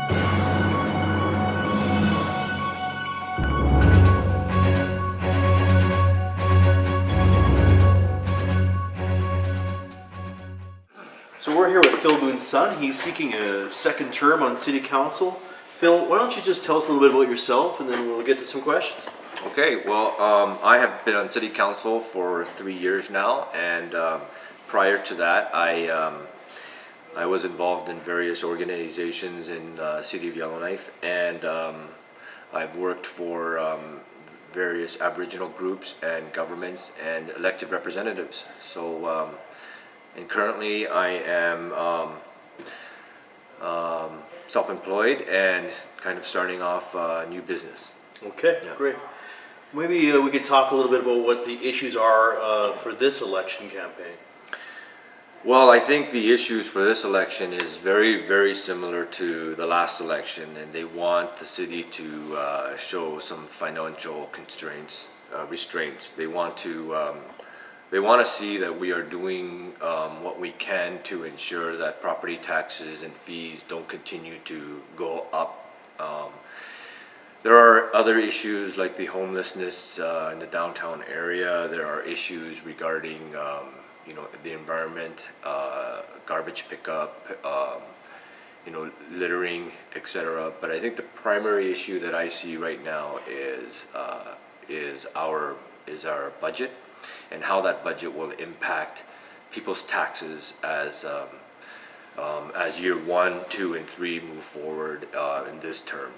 So we're here with Phil Moon's son. He's seeking a second term on City Council. Phil, why don't you just tell us a little bit about yourself, and then we'll get to some questions. Okay, well, I have been on City Council for 3 years now, and prior to that, I was involved in various organizations in the City of Yellowknife, and I've worked for various Aboriginal groups and governments and elected representatives. So, and currently I am self-employed and kind of starting off a new business. Okay, Yeah. great. Maybe we could talk a little bit about what the issues are for this election campaign. Well, I think the issues for this election is very, very similar to the last election, and they want the city to show some financial restraints. They want to see that we are doing what we can to ensure that property taxes and fees don't continue to go up. There are other issues like the homelessness in the downtown area. There are issues regarding the environment, garbage pickup, littering, etc. But I think the primary issue that I see right now is our budget, and how that budget will impact people's taxes as year 1, 2, and 3 move forward in this term.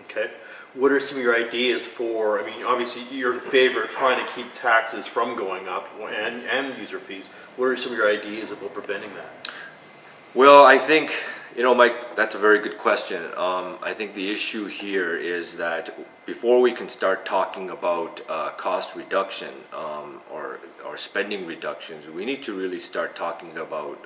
Okay. What are some of your ideas for, obviously you're in favor of trying to keep taxes from going up and user fees. What are some of your ideas about preventing that? Well, I think, Mike, that's a very good question. I think the issue here is that before we can start talking about cost reduction or spending reductions, we need to really start talking about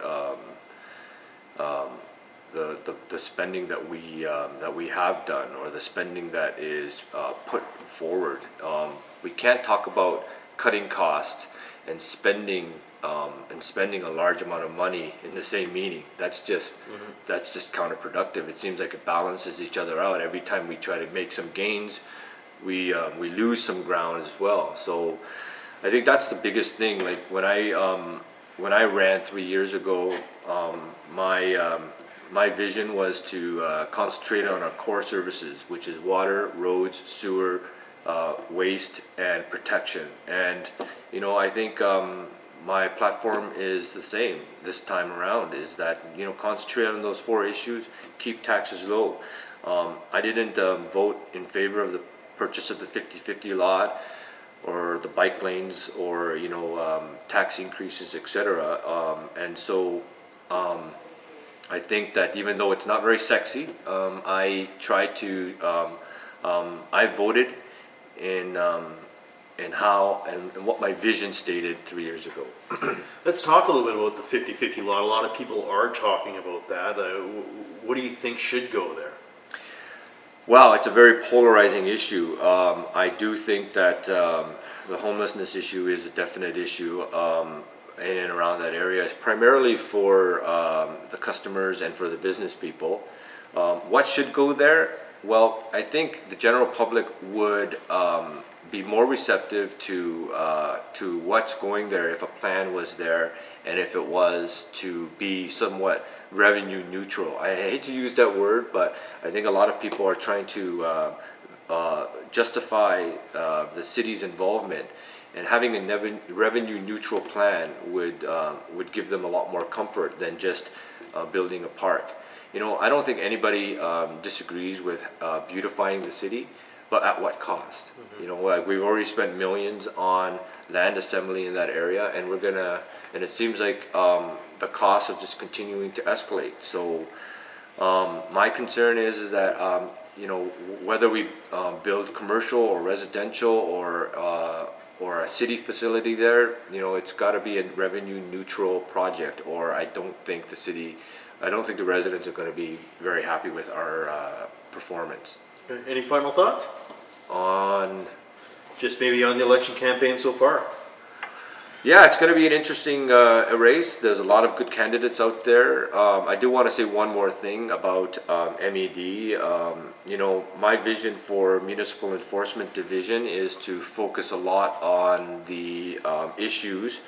the spending that we have done, or the spending that is put forward. We can't talk about cutting costs and spending a large amount of money in the same meeting. That's just counterproductive. It seems like it balances each other out. Every time we try to make some gains, we lose some ground as well. So I think that's the biggest thing. Like when I ran 3 years ago, my vision was to concentrate on our core services, which is water, roads, sewer, waste, and protection. And I think my platform is the same this time around, is that concentrate on those 4 issues, keep taxes low. I didn't vote in favor of the purchase of the 50/50 lot, or the bike lanes, or tax increases, etc. And so I think that even though it's not very sexy, I tried to I voted in how and what my vision stated 3 years ago. Let's talk a little bit about the 50/50 lot. A lot of people are talking about that. What do you think should go there? Well, it's a very polarizing issue. I do think that the homelessness issue is a definite issue in and around that area. It's primarily for the customers and for the business people. What should go there? Well, I think the general public would be more receptive to what's going there if a plan was there, and if it was to be somewhat revenue neutral. I hate to use that word, but I think a lot of people are trying to justify the city's involvement, and having a revenue neutral plan would give them a lot more comfort than just building a park. I don't think anybody disagrees with beautifying the city, but at what cost? Like we've already spent millions on land assembly in that area, and it seems like the costs are just continuing to escalate. So my concern is that whether we build commercial or residential or a city facility there, it's got to be a revenue neutral project, or I don't think the residents are going to be very happy with our performance. Any final thoughts? On Just maybe on the election campaign so far? Yeah, it's going to be an interesting race. There's a lot of good candidates out there. I do want to say one more thing about MED. My vision for Municipal Enforcement Division is to focus a lot on the issues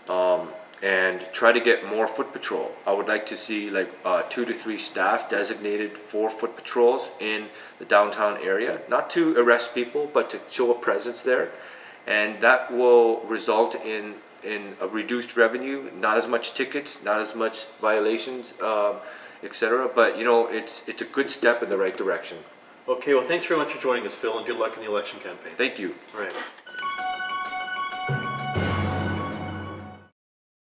and try to get more foot patrol. I would like to see like 2 to 3 staff designated for foot patrols in the downtown area, not to arrest people, but to show a presence there. And that will result in a reduced revenue, not as much tickets, not as much violations, etc. But it's a good step in the right direction. Okay, well, thanks very much for joining us, Phil, and good luck in the election campaign. Thank you. All right.